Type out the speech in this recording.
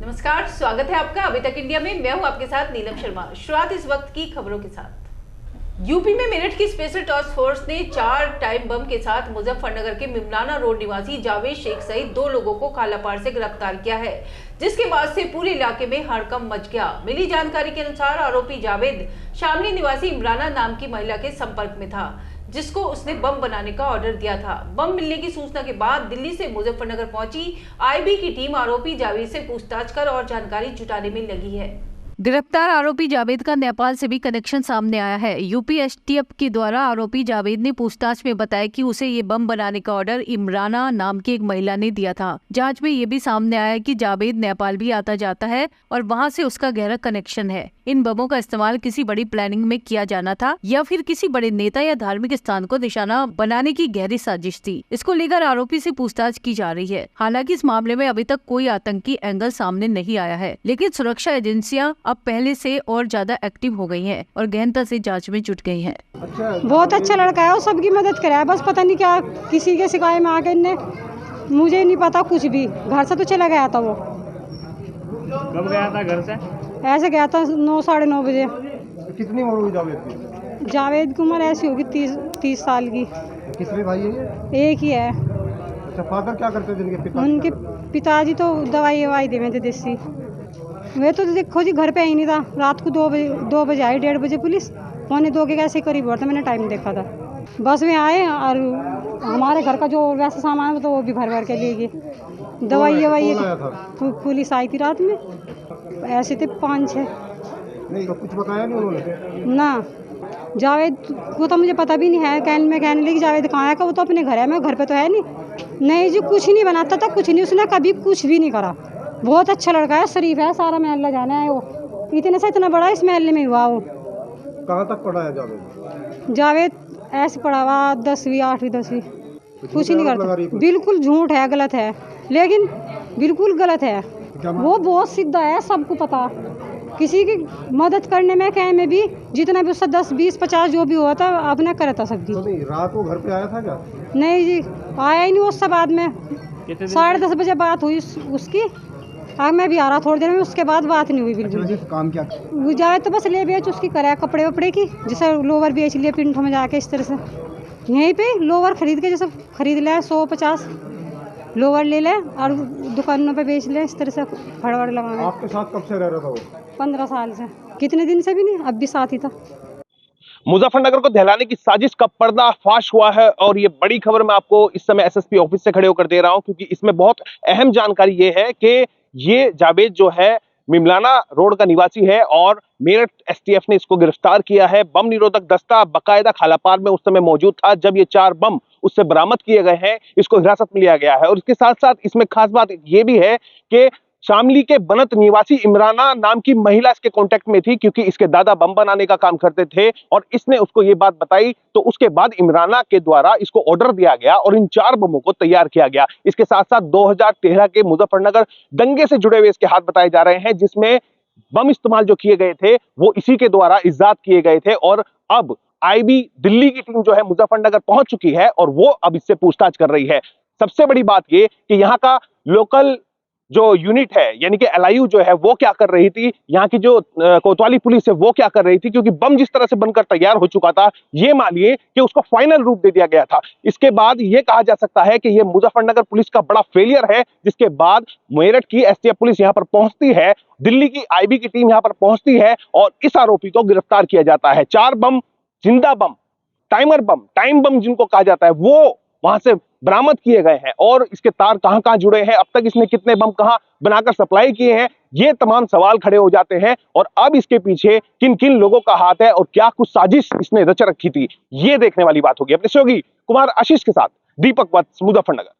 नमस्कार, स्वागत है आपका अभी तक इंडिया में। मैं हूं आपके साथ नीलम शर्मा। शुरुआत इस वक्त की खबरों के साथ। यूपी में मेरठ की स्पेशल टास्क फोर्स ने 4 टाइम बम के साथ मुजफ्फरनगर के मिमलाना रोड निवासी जावेद शेख सहित 2 लोगों को कालापाड़ से गिरफ्तार किया है, जिसके बाद से पूरे इलाके में हड़कंप मच गया। मिली जानकारी के अनुसार आरोपी जावेद शामली निवासी इमराना नाम की महिला के संपर्क में था, जिसको उसने बम बनाने का ऑर्डर दिया था। बम मिलने की सूचना के बाद दिल्ली से मुजफ्फरनगर पहुंची आईबी की टीम आरोपी जावेद से पूछताछ कर और जानकारी जुटाने में लगी है। गिरफ्तार आरोपी जावेद का नेपाल से भी कनेक्शन सामने आया है। यूपी एसटीएफ के द्वारा आरोपी जावेद ने पूछताछ में बताया कि उसे ये बम बनाने का ऑर्डर इमराना नाम की एक महिला ने दिया था। जांच में ये भी सामने आया कि जावेद नेपाल भी आता जाता है और वहां से उसका गहरा कनेक्शन है। इन बमों का इस्तेमाल किसी बड़ी प्लानिंग में किया जाना था या फिर किसी बड़े नेता या धार्मिक स्थान को निशाना बनाने की गहरी साजिश थी। इसको लेकर आरोपी से पूछताछ की जा रही है। हालांकि इस मामले में अभी तक कोई आतंकी एंगल सामने नहीं आया है, लेकिन सुरक्षा एजेंसियां अब पहले से और ज्यादा एक्टिव हो गई हैं और गहनता से जांच में जुट गई हैं। बहुत अच्छा लड़का है और सबकी मदद करे है, बस पता नहीं क्या किसी के शिकायत में आके इनने, मुझे नहीं पता कुछ भी। घर से तो चला गया था वो। कब गया था घर से? ऐसे गया था 9 साढ़े 9 बजे। कितनी उम्र हुई जावेद की? जावेद की उम्र ऐसी होगी 30 साल की। कितने भाई है ये? एक ही है। अच्छा, फादर क्या करते थे इनके पिता? उनके पिताजी तो दवाई देवे थे देसी। वे तो देखो जी घर पे ही नहीं था। रात को 2 बजे आई, 1:30 बजे पुलिस, 1:45 के कैसे करीब हुआ था, मैंने टाइम देखा था। बस में आए और हमारे घर का जो वैसा सामान है तो वो भी भर के ले गए। दवाई पुलिस आई थी रात में, ऐसे थे 5-6। नहीं तो कुछ बताया नहीं उन्होंने ना जावेद को तो मुझे पता भी नहीं है। कहने लगी जावेद कहाँ है का, वो तो अपने घर है, मैं घर पे तो है नहीं जी। कुछ नहीं बनाता था, कुछ नहीं, उसने कभी कुछ भी नहीं करा। बहुत अच्छा लड़का है, शरीफ है, सारा महल्ला जाना है वो। इतने से इतना बड़ा इस महल्ले में हुआ वो। कहाँ तक पढ़ा है जावेद? जावेद ऐसे पढ़ा हुआ 10वीं 8वीं 10वीं, कुछ नहीं करता। बिल्कुल झूठ है, गलत है, लेकिन बिल्कुल गलत है। वो बहुत सीधा है, सबको पता। किसी की मदद करने में कहीं में भी जितना भी उससे 10 20 50 जो भी हुआ था अपना करा था सबकी। तो नहीं, रात को घर पे आया था क्या? नहीं जी, आया ही नहीं। उससे बाद में 10:30 बजे बात हुई उसकी। मैं भी आ रहा थोड़ी देर में, उसके बाद बात नहीं हुई बिल्कुल। अच्छा, काम क्या? वो जाए तो बस ले बेच उसकी करे कपड़े वपड़े की, जैसे लोवर बेच लिए पिंठों में जाके, इस तरह से यहीं पे लोवर खरीद के जैसे खरीद ले 100-50 लोवर ले ले और दुकानों पे बेच ले, इस तरह से फड़वड़ लगाना। आपके साथ कब से रह रहा था वो? 15 साल से। कितने दिन से भी नहीं, अब भी साथ ही था। मुजफ्फरनगर को दहलाने की साजिश का पर्दाफाश हुआ है और ये बड़ी खबर मैं आपको इस समय एसएसपी ऑफिस से खड़े होकर दे रहा हूं, क्योंकि इसमें बहुत अहम जानकारी ये है कि ये जावेद जो है मिमलाना रोड का निवासी है और मेरठ एसटीएफ ने इसको गिरफ्तार किया है। बम निरोधक दस्ता बाकायदा खालापार में उस समय मौजूद था जब ये 4 बम उससे बरामद किए गए हैं। इसको हिरासत में लिया गया है और इसके साथ साथ इसमें खास बात ये भी है कि शामली के बनत निवासी इमराना नाम की महिला इसके कांटेक्ट में थी, क्योंकि इसके दादा बम बनाने का काम करते थे और इसने उसको ये बात बताई। तो उसके बाद इमराना के द्वारा इसको ऑर्डर दिया गया और इन 4 बमों को तैयार किया गया। इसके साथ साथ 2013 के मुजफ्फरनगर दंगे से जुड़े हुए इसके हाथ बताए जा रहे हैं, जिसमें बम इस्तेमाल जो किए गए थे वो इसी के द्वारा इजाद किए गए थे। और अब आईबी दिल्ली की टीम जो है मुजफ्फरनगर पहुंच चुकी है और वो अब इससे पूछताछ कर रही है। सबसे बड़ी बात ये कि यहाँ का लोकल जो यूनिट है यानी कि एलआईयू जो है वो क्या कर रही थी, यहाँ की जो कोतवाली पुलिस है वो क्या कर रही थी, क्योंकि बम जिस तरह से बनकर तैयार हो चुका था ये मानिए कि उसको फाइनल रूप दे दिया गया था। इसके बाद ये कहा जा सकता है कि ये मुजफ्फरनगर पुलिस का बड़ा फेलियर है, जिसके बाद मेरठ की एसटीएफ पुलिस यहाँ पर पहुंचती है, दिल्ली की आईबी की टीम यहाँ पर पहुंचती है और इस आरोपी को गिरफ्तार किया जाता है। 4 बम, जिंदा बम, टाइम बम जिनको कहा जाता है, वो वहां से बरामद किए गए हैं और इसके तार कहां कहां जुड़े हैं, अब तक इसने कितने बम कहां बनाकर सप्लाई किए हैं, ये तमाम सवाल खड़े हो जाते हैं। और अब इसके पीछे किन किन लोगों का हाथ है और क्या कुछ साजिश इसने रच रखी थी, ये देखने वाली बात होगी। अपने सहयोगी कुमार आशीष के साथ दीपक वत्स, मुजफ्फरनगर।